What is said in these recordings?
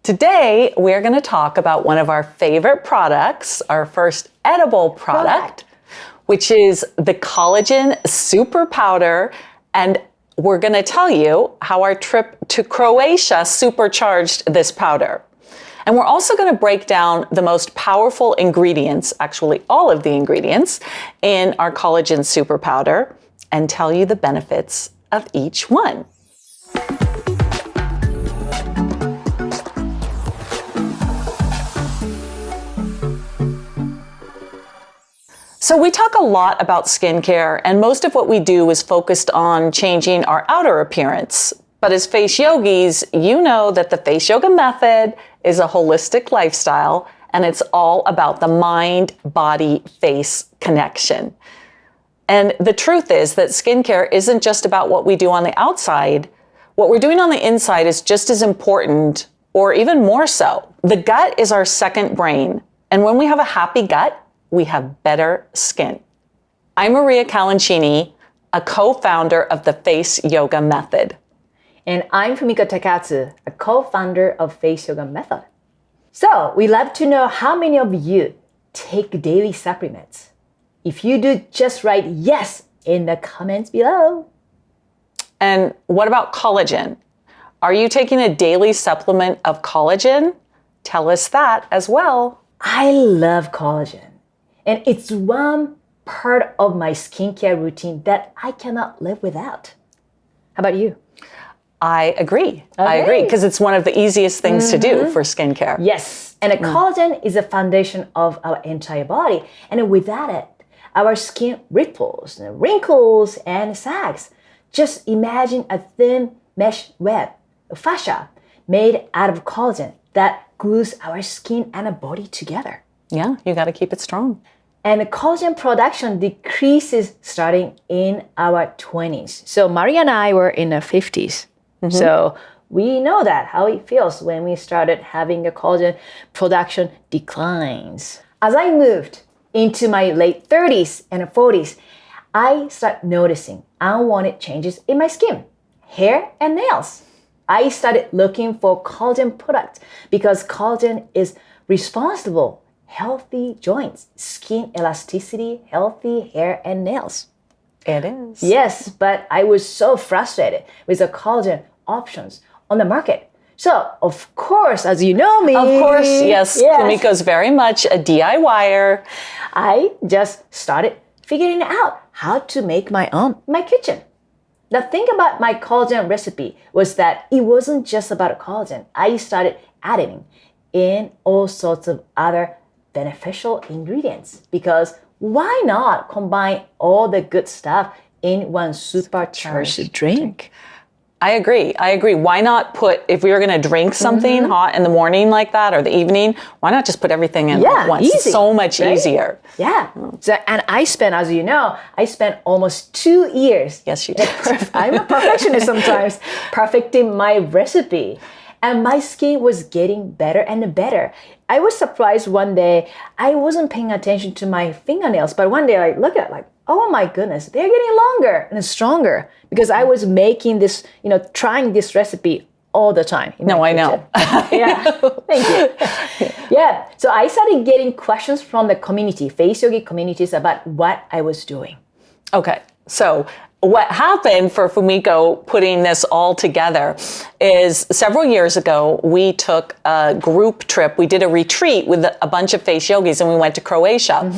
Today, we're going to talk about one of our favorite products, our first edible product, which is the Collagen SuperPowder. And we're going to tell you how our trip to Croatia supercharged this powder. And we're also going to break down the most powerful ingredients, actually all of the ingredients, in our Collagen SuperPowder and tell you the benefits of each one. So we talk a lot about skincare, and most of what we do is focused on changing our outer appearance. But as face yogis, you know that the face yoga method is a holistic lifestyle, and it's all about the mind-body-face connection. And the truth is that skincare isn't just about what we do on the outside. What we're doing on the inside is just as important, or even more so. The gut is our second brain, and when we have a happy gut, we have better skin. I'm Maria Calinchini, a co-founder of the Face Yoga Method. And I'm Fumiko Takatsu, a co-founder of Face Yoga Method. So we'd love to know how many of you take daily supplements. If you do, just write yes in the comments below. And what about collagen? Are you taking a daily supplement of collagen? Tell us that as well. I love collagen. And it's one part of my skincare routine that I cannot live without. How about you? I agree. I agree, because it's one of the easiest things to do for skincare. Yes, and the collagen is the foundation of our entire body. And without it, our skin ripples, wrinkles, and sags. Just imagine a thin mesh web, a fascia, made out of collagen that glues our skin and our body together. Yeah, you got to keep it strong. And the collagen production decreases starting in our 20s. So Maria and I were in our 50s. So we know that, how it feels when we started having a collagen production declines. As I moved into my late 30s and 40s, I started noticing unwanted changes in my skin, hair, and nails. I started looking for collagen products because collagen is responsible healthy joints, skin elasticity, healthy hair and nails. It is. Yes, but I was so frustrated with the collagen options on the market. So, of course, as you know me. Of course, yes. Fumiko's very much a DIYer. I just started figuring out how to make my own in my kitchen. The thing about my collagen recipe was that it wasn't just about collagen. I started adding in all sorts of other beneficial ingredients because why not combine all the good stuff in one supercharged drink? I agree. Why not put, if we were going to drink something hot in the morning like that or the evening, why not just put everything in at once? Easy, it's so much easier. Yeah. So, and I spent, as you know, almost 2 years. Yes, you did. I'm a perfectionist sometimes, perfecting my recipe. And my skin was getting better and better. I was surprised one day, I wasn't paying attention to my fingernails, but one day I look at it like, oh my goodness, they're getting longer and stronger because I was making this, trying this recipe all the time. No, I know. Yeah, thank you. Yeah, so I started getting questions from the community, face yogi communities about what I was doing. Okay, so what happened for Fumiko putting this all together is several years ago, we took a group trip. We did a retreat with a bunch of face yogis and we went to Croatia.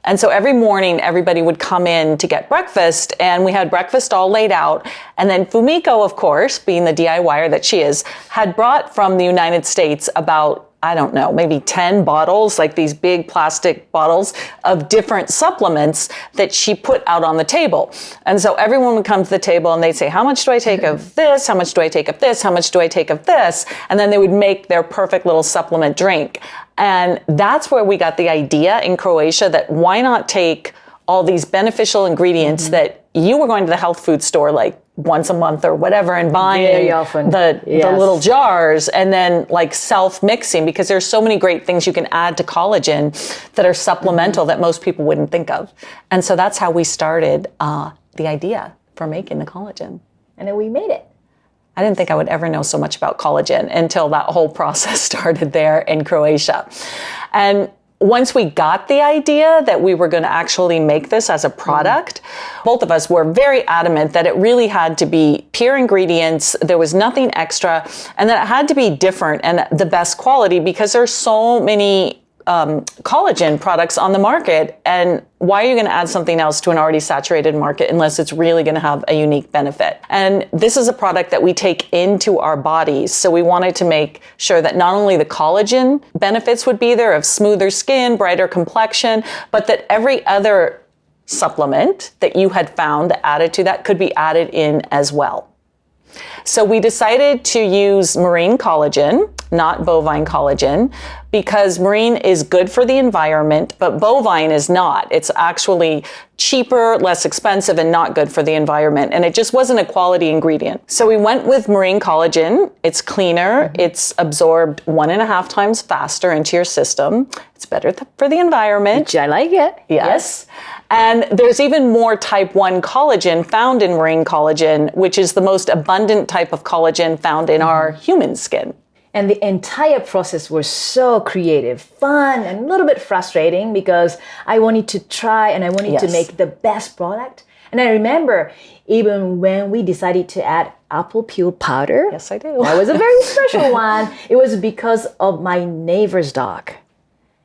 And so every morning, everybody would come in to get breakfast, and we had breakfast all laid out. And then Fumiko, of course, being the DIYer that she is, had brought from the United States about, I don't know, maybe 10 bottles, like these big plastic bottles of different supplements that she put out on the table. And so everyone would come to the table and they'd say, how much do I take of this? How much do I take of this? How much do I take of this? And then they would make their perfect little supplement drink. And that's where we got the idea in Croatia that why not take all these beneficial ingredients that you were going to the health food store like once a month or whatever and buying the little jars and then like self-mixing, because there's so many great things you can add to collagen that are supplemental that most people wouldn't think of. And so that's how we started the idea for making the collagen. And then we made it. I didn't think I would ever know so much about collagen until that whole process started there in Croatia. And once we got the idea that we were going to actually make this as a product, both of us were very adamant that it really had to be pure ingredients. There was nothing extra, and that it had to be different and the best quality, because there's so many collagen products on the market, and why are you going to add something else to an already saturated market unless it's really going to have a unique benefit? And this is a product that we take into our bodies, so we wanted to make sure that not only the collagen benefits would be there of smoother skin, brighter complexion, but that every other supplement that you had found added to that could be added in as well. So we decided to use marine collagen, not bovine collagen, because marine is good for the environment, but bovine is not. It's actually cheaper, less expensive, and not good for the environment. And it just wasn't a quality ingredient. So we went with marine collagen. It's cleaner. It's absorbed 1.5 times faster into your system. It's better for the environment. Which I like it. Yes. And there's even more type 1 collagen found in marine collagen, which is the most abundant type of collagen found in our human skin. And the entire process was so creative, fun, and a little bit frustrating because I wanted to try and I wanted to make the best product. And I remember even when we decided to add apple peel powder. Yes, I do. That was a very special one. It was because of my neighbor's dog.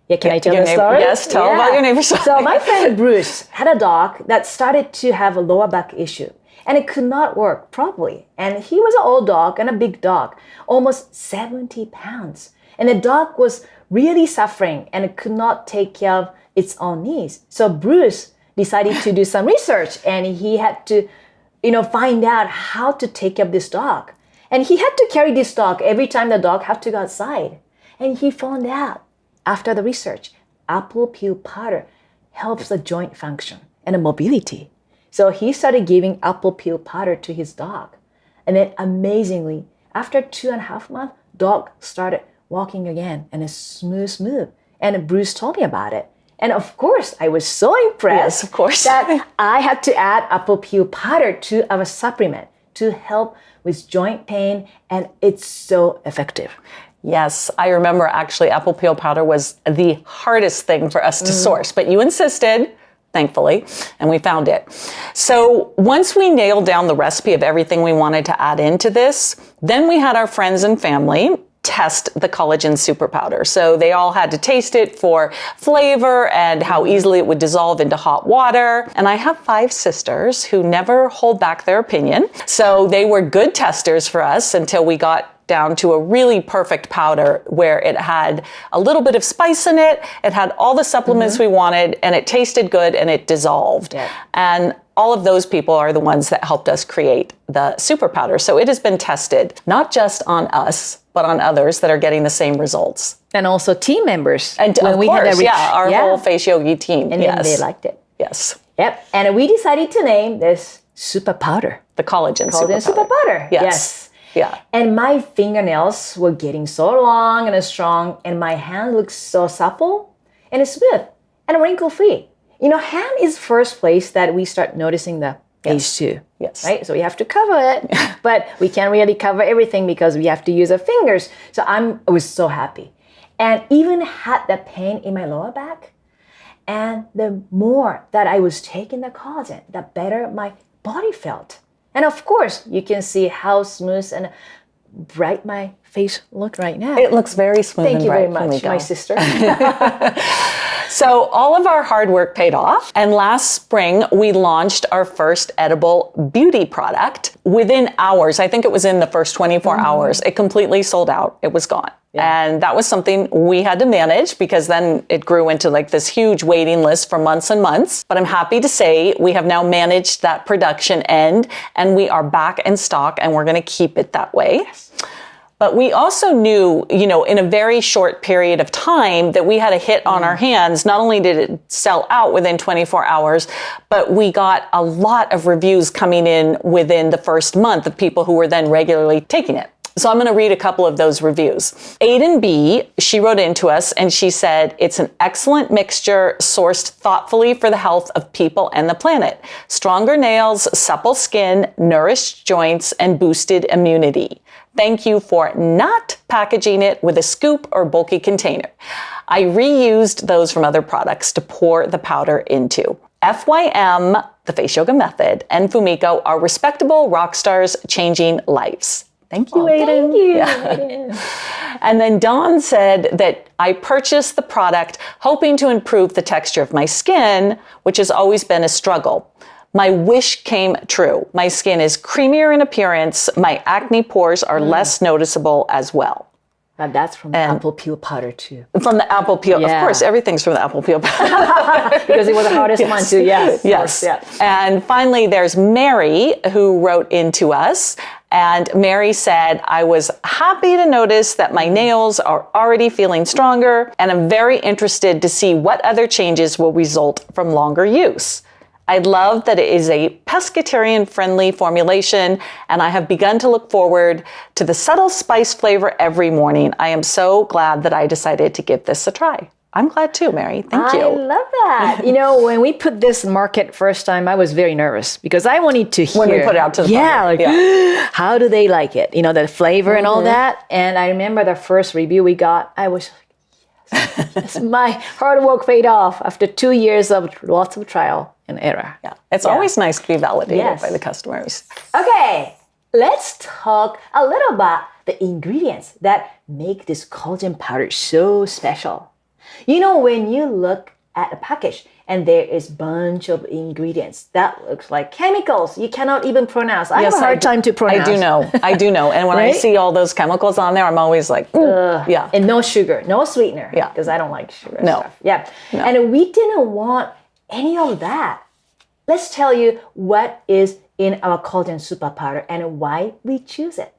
Yeah, can I tell the story? Yes, tell about your neighbor's dog. So my friend Bruce had a dog that started to have a lower back issue. And it could not work properly. And he was an old dog and a big dog, almost 70 pounds. And the dog was really suffering and it could not take care of its own needs. So Bruce decided to do some research and he had to, find out how to take care of this dog. And he had to carry this dog every time the dog had to go outside. And he found out after the research, apple peel powder helps the joint function and the mobility. So he started giving apple peel powder to his dog. And then amazingly, after 2.5 months, dog started walking again and it's smooth. And Bruce told me about it. And of course, I was so impressed that I had to add apple peel powder to our supplement to help with joint pain. And it's so effective. Yes, I remember actually apple peel powder was the hardest thing for us to source, but you insisted, thankfully, and we found it. So once we nailed down the recipe of everything we wanted to add into this, then we had our friends and family test the Collagen SuperPowder. So they all had to taste it for flavor and how easily it would dissolve into hot water. And I have 5 sisters who never hold back their opinion. So they were good testers for us until we got down to a really perfect powder where it had a little bit of spice in it, it had all the supplements we wanted, and it tasted good and it dissolved. Yeah. And all of those people are the ones that helped us create the super powder. So it has been tested, not just on us, but on others that are getting the same results. And also team members. And of course, our whole Face Yogi team. And then they liked it. Yes. Yep. And we decided to name this super powder. The Collagen SuperPowder. Yes. Yeah. And my fingernails were getting so long and strong, and my hand looks so supple and smooth and wrinkle-free. Hand is first place that we start noticing the age too. Yes. Right? So we have to cover it, but we can't really cover everything because we have to use our fingers. So I was so happy. And even had the pain in my lower back. And the more that I was taking the collagen, the better my body felt. And of course, you can see how smooth and bright my face look right now. It looks very smooth and bright. Thank you very much, my sister. So all of our hard work paid off. And last spring, we launched our first edible beauty product within hours. I think it was in the first 24 hours. It completely sold out. It was gone. Yeah. And that was something we had to manage because then it grew into like this huge waiting list for months and months. But I'm happy to say we have now managed that production end and we are back in stock and we're going to keep it that way. Yes. But we also knew, in a very short period of time that we had a hit on our hands. Not only did it sell out within 24 hours, but we got a lot of reviews coming in within the first month of people who were then regularly taking it. So I'm going to read a couple of those reviews. Aiden B, she wrote into us and she said, it's an excellent mixture sourced thoughtfully for the health of people and the planet. Stronger nails, supple skin, nourished joints, and boosted immunity. Thank you for not packaging it with a scoop or bulky container. I reused those from other products to pour the powder into. FYM, the face yoga method, and Fumiko are respectable rock stars changing lives. Thank you, Aiden. Thank you. Yeah. And then Dawn said that I purchased the product hoping to improve the texture of my skin, which has always been a struggle. My wish came true. My skin is creamier in appearance. My acne pores are less noticeable as well. And that's from the apple peel powder too. From the apple peel. Yeah. Of course, everything's from the apple peel powder. Because it was the hardest one too, yes. Yes. Yeah. And finally, there's Mary who wrote into us. And Mary said, I was happy to notice that my nails are already feeling stronger, and I'm very interested to see what other changes will result from longer use. I love that it is a pescatarian-friendly formulation, and I have begun to look forward to the subtle spice flavor every morning. I am so glad that I decided to give this a try. I'm glad too, Mary. Thank you. I love that. You know, when we put this market first time, I was very nervous because I wanted to hear. When we put it out to the public. How do they like it? You know, the flavor and all that. And I remember the first review we got, I was like, yes, my hard work paid off after 2 years of lots of trial and error. Yeah. It's always nice to be validated by the customers. Okay, let's talk a little about the ingredients that make this collagen powder so special. You know, when you look at a package and there is a bunch of ingredients that looks like chemicals you cannot even pronounce. I have a hard time to pronounce. I do know. And when I see all those chemicals on there, I'm always like, yeah. And no sugar, no sweetener. Yeah. Because I don't like sugar No. stuff. Yeah. No. And we didn't want any of that. Let's tell you what is in our collagen super powder and why we choose it.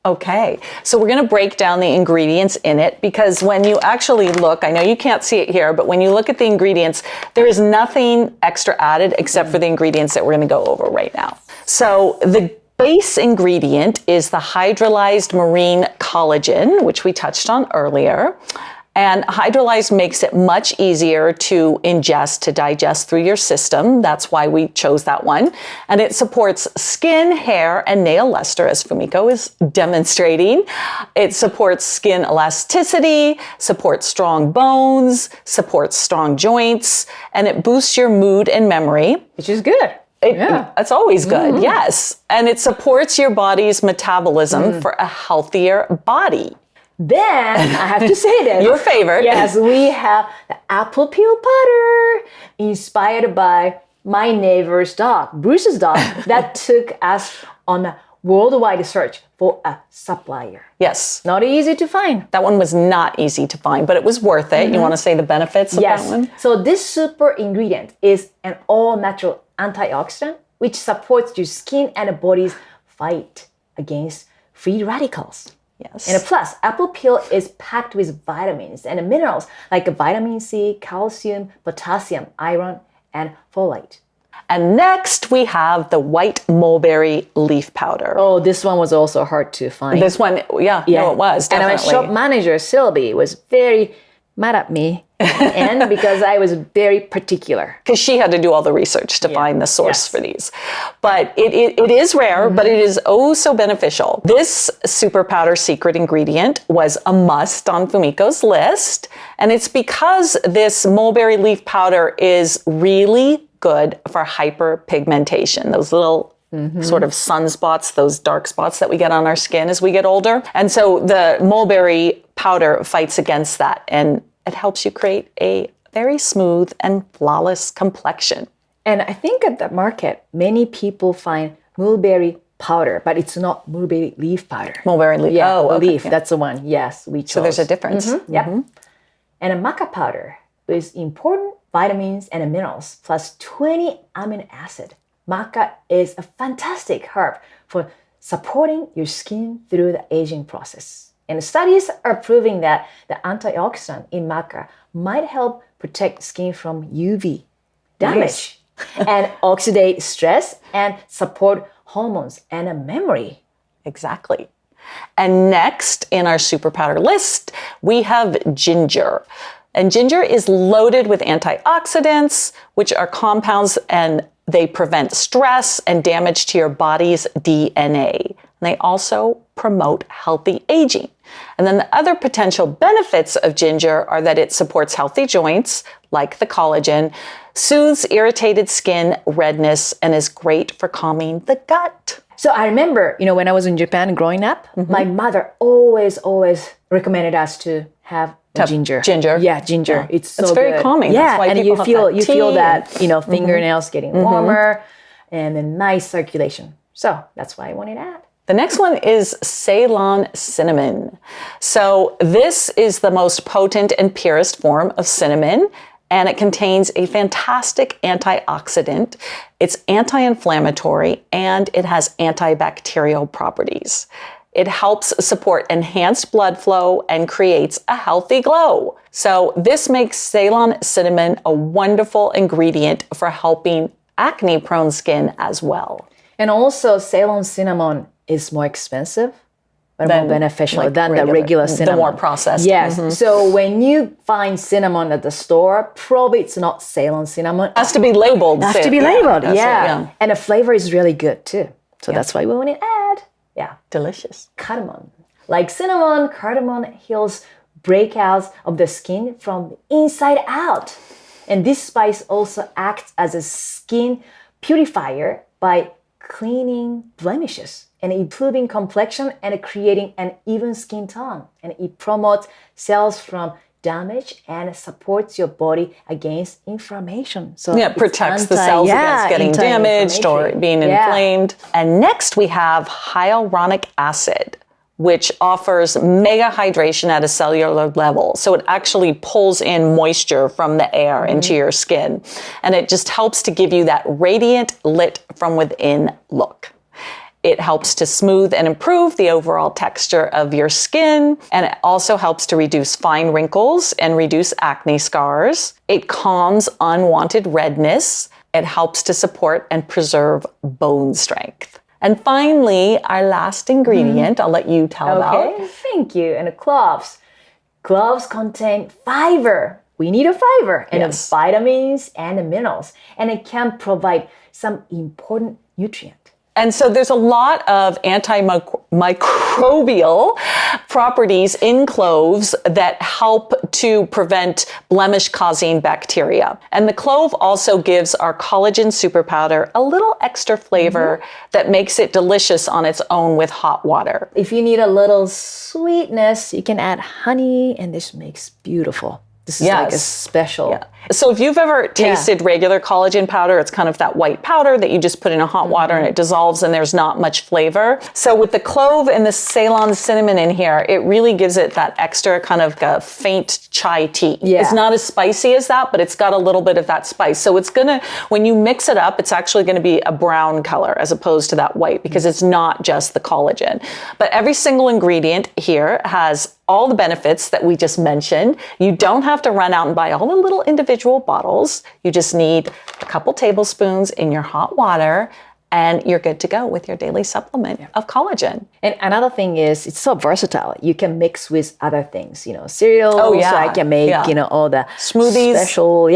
Okay, so we're going to break down the ingredients in it because when you actually look, I know you can't see it here, but when you look at the ingredients, there is nothing extra added except for the ingredients that we're going to go over right now. So the base ingredient is the hydrolyzed marine collagen, which we touched on earlier. And hydrolyzed makes it much easier to ingest, to digest through your system. That's why we chose that one. And it supports skin, hair, and nail luster, as Fumiko is demonstrating. It supports skin elasticity, supports strong bones, supports strong joints, and it boosts your mood and memory. Which is good. It's always good, yes. And it supports your body's metabolism for a healthier body. Then I have to say this. Your favorite. Yes, we have the apple peel powder inspired by my neighbor's dog, Bruce's dog, that took us on a worldwide search for a supplier. Yes. Not easy to find. That one was not easy to find, but it was worth it. You want to say the benefits of that one? So this super ingredient is an all-natural antioxidant which supports your skin and the body's fight against free radicals. Yes. And plus, apple peel is packed with vitamins and minerals like vitamin C, calcium, potassium, iron, and folate. And next we have the white mulberry leaf powder. Oh, this one was also hard to find. This one, no, it was, definitely. And my shop manager, Sylvie, was very mad at me and because I was very particular. Because she had to do all the research to find the source for these. But it is rare, but it is oh so beneficial. This super powder secret ingredient was a must on Fumiko's list. And it's because this mulberry leaf powder is really good for hyperpigmentation, those little sort of sunspots, those dark spots that we get on our skin as we get older. And so the mulberry powder fights against that, and it helps you create a very smooth and flawless complexion. And I think at the market, many people find mulberry powder, but it's not mulberry leaf powder. Mulberry leaf. Yeah, okay. leaf. That's the one. Yes, we chose. So there's a difference. Yep. And a maca powder with important vitamins and minerals, plus 20 amino acid. Maca is a fantastic herb for supporting your skin through the aging process. And studies are proving that the antioxidant in maca might help protect skin from UV damage and oxidate stress and support hormones and memory. Exactly. And next in our super powder list, we have ginger. And ginger is loaded with antioxidants, which are compounds, and they prevent stress and damage to your body's DNA. And they also promote healthy aging. And then the other potential benefits of ginger are that it supports healthy joints, like the collagen, soothes irritated skin, redness, and is great for calming the gut. So I remember, when I was in Japan growing up, my mother always recommended us to have ginger. Yeah, ginger. Yeah. It's so it's very good. calming. Yeah, That's why and people you feel that, Mm-hmm. fingernails getting warmer and a nice circulation. So that's why I wanted to add. The next one is Ceylon cinnamon. So this is the most potent and purest form of cinnamon, and it contains a fantastic antioxidant. It's anti-inflammatory, and it has antibacterial properties. It helps support enhanced blood flow and creates a healthy glow. So this makes Ceylon cinnamon a wonderful ingredient for helping acne-prone skin as well. And also Ceylon cinnamon is more expensive, but more beneficial than the regular cinnamon. The more processed. Yes. So when you find cinnamon at the store, probably it's not Ceylon cinnamon. It has to be labeled. It has to be labeled, That's yeah. it. And the flavor is really good too. So that's why we want to add. Yeah. Delicious. Cardamom. Like cinnamon, cardamom heals breakouts of the skin from the inside out. And this spice also acts as a skin purifier by cleaning blemishes and improving complexion and creating an even skin tone. And it promotes cells from damage and supports your body against inflammation. So it protects the cells against getting damaged or being inflamed. And next we have hyaluronic acid, which offers mega hydration at a cellular level. So it actually pulls in moisture from the air into your skin. And it just helps to give you that radiant, lit from within look. It helps to smooth and improve the overall texture of your skin. And it also helps to reduce fine wrinkles and reduce acne scars. It calms unwanted redness. It helps to support and preserve bone strength. And finally, our last ingredient, I'll let you tell about. Okay, thank you. And the cloves. Cloves contain fiber. We need a fiber and Yes. vitamins and the minerals. And it can provide some important nutrients. And so there's a lot of antimicrobial properties in cloves that help to prevent blemish-causing bacteria. And the clove also gives our Collagen SuperPowder a little extra flavor that makes it delicious on its own with hot water. If you need a little sweetness, you can add honey, and this makes beautiful. This is like a special. Yeah. So if you've ever tasted regular collagen powder, it's kind of that white powder that you just put in a hot water and it dissolves and there's not much flavor. So with the clove and the Ceylon cinnamon in here, it really gives it that extra kind of a faint chai tea. Yeah. It's not as spicy as that, but it's got a little bit of that spice. So it's gonna, when you mix it up, it's actually gonna be a brown color as opposed to that white because it's not just the collagen. But every single ingredient here has all the benefits that we just mentioned. You don't have to run out and buy all the little individual bottles. You just need a couple tablespoons in your hot water and you're good to go with your daily supplement of collagen. And another thing is it's so versatile. You can mix with other things, cereal. Oh, yeah. So I can make, all the Smoothies. special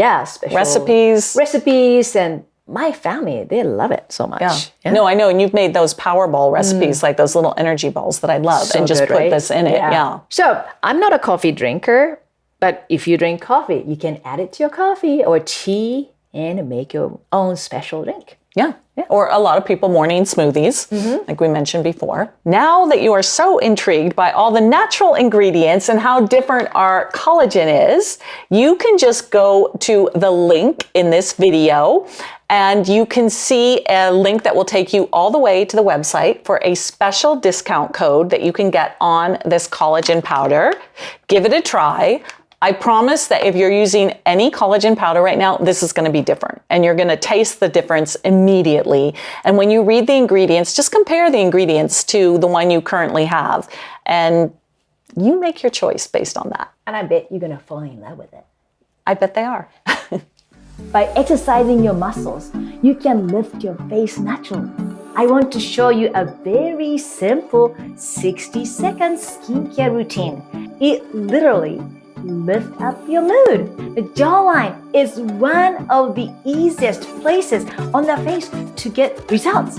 recipes. And my family, they love it so much. Yeah. No, I know. And you've made those power ball recipes, like those little energy balls that I love, So and just good, put right? this in it. Yeah. So I'm not a coffee drinker, but if you drink coffee, you can add it to your coffee or tea and make your own special drink. Yeah. Or a lot of people morning smoothies, like we mentioned before. Now that you are so intrigued by all the natural ingredients and how different our collagen is, you can just go to the link in this video and you can see a link that will take you all the way to the website for a special discount code that you can get on this collagen powder. Give it a try. I promise that if you're using any collagen powder right now, this is going to be different and you're going to taste the difference immediately. And when you read the ingredients, just compare the ingredients to the one you currently have and you make your choice based on that. And I bet you're going to fall in love with it. I bet they are. By exercising your muscles, you can lift your face naturally. I want to show you a very simple 60-second skincare routine. It literally lifts up your mood. The jawline is one of the easiest places on the face to get results.